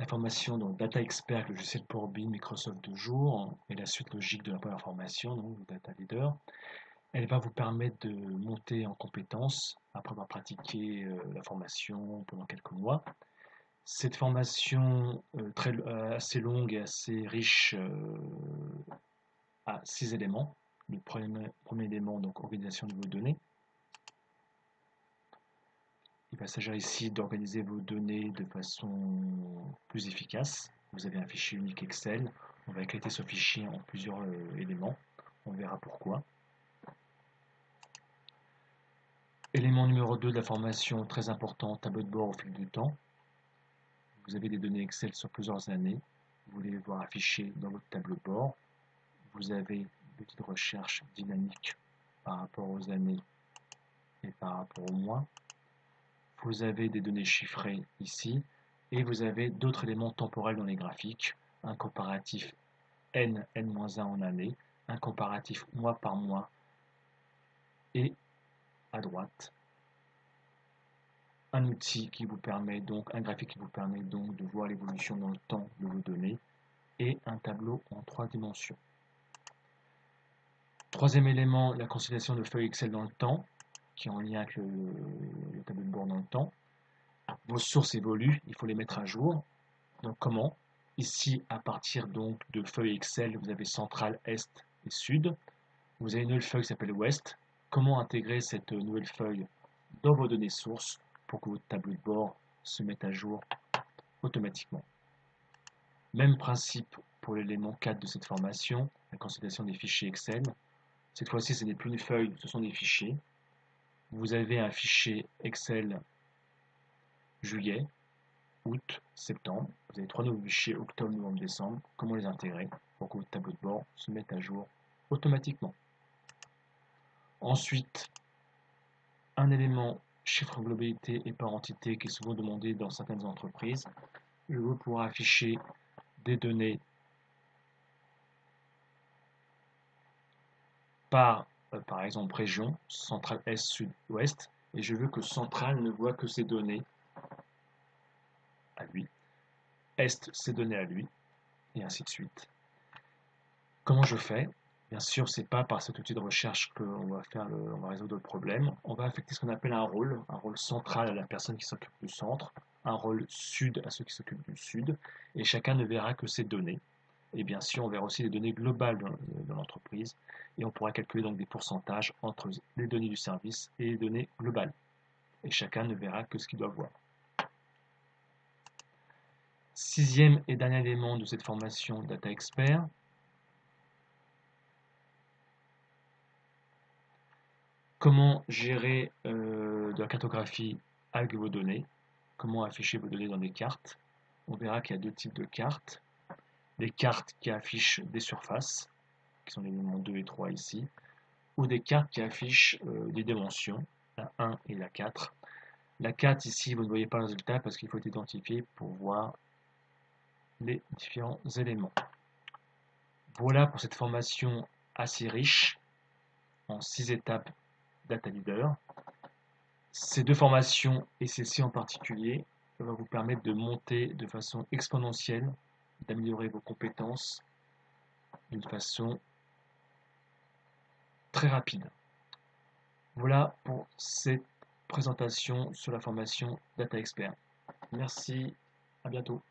La formation donc Data Expert, le logiciel Power BI Microsoft de jour, et la suite logique de la première formation, donc le Data Leader, elle va vous permettre de monter en compétences après avoir pratiqué la formation pendant quelques mois. Cette formation assez longue et assez riche a 6 éléments. Le premier élément, donc organisation de vos données. Il va s'agir ici d'organiser vos données de façon plus efficace. Vous avez un fichier unique Excel. On va éclater ce fichier en plusieurs éléments. On verra pourquoi. Élément numéro 2 de la formation, très important, tableau de bord au fil du temps. Vous avez des données Excel sur plusieurs années. Vous voulez les voir affichées dans votre tableau de bord. Vous avez une petite recherche dynamique par rapport aux années et par rapport aux mois. Vous avez des données chiffrées ici et vous avez d'autres éléments temporels dans les graphiques. Un comparatif n-1 en année, un comparatif mois par mois et à droite un outil qui vous permet donc, un graphique qui vous permet donc de voir l'évolution dans le temps de vos données et un tableau en 3 dimensions. Troisième élément, la consolidation de feuilles Excel dans le temps, qui est en lien avec le tableau de bord dans le temps. Vos sources évoluent, il faut les mettre à jour. Donc comment? Ici, à partir donc de feuilles Excel, vous avez centrale, est et sud. Vous avez une nouvelle feuille qui s'appelle ouest. Comment intégrer cette nouvelle feuille dans vos données sources pour que votre tableau de bord se mette à jour automatiquement. Même principe pour l'élément 4 de cette formation, la consolidation des fichiers Excel. Cette fois-ci, ce n'est plus une feuille, ce sont des fichiers. Vous avez un fichier Excel juillet, août, septembre. Vous avez 3 nouveaux fichiers octobre, novembre, décembre. Comment les intégrer pour que votre tableau de bord se mette à jour automatiquement. Ensuite, un élément chiffre globalité et par entité qui est souvent demandé dans certaines entreprises. Je vais pouvoir afficher des données par exemple région, centrale est, sud, ouest, et je veux que centrale ne voit que ces données à lui, est ces données à lui, et ainsi de suite. Comment je fais? Bien sûr, c'est pas par cet outil de recherche qu'on va on va résoudre le problème. On va affecter ce qu'on appelle un rôle central à la personne qui s'occupe du centre, un rôle sud à ceux qui s'occupent du sud, et chacun ne verra que ces données. Et bien sûr, on verra aussi les données globales de l'entreprise, et on pourra calculer donc des pourcentages entre les données du service et les données globales. Et chacun ne verra que ce qu'il doit voir. Sixième et dernier élément de cette formation Data Expert, comment gérer de la cartographie avec vos données, comment afficher vos données dans des cartes. On verra qu'il y a deux types de cartes. Des cartes qui affichent des surfaces, qui sont les éléments 2 et 3 ici, ou des cartes qui affichent des dimensions, la 1 et la 4. La 4 ici, vous ne voyez pas le résultat parce qu'il faut être identifié pour voir les différents éléments. Voilà pour cette formation assez riche en 6 étapes Data Leader. Ces deux formations et celle-ci en particulier vont vous permettre de monter de façon exponentielle, d'améliorer vos compétences d'une façon très rapide. Voilà pour cette présentation sur la formation Data Expert. Merci, à bientôt.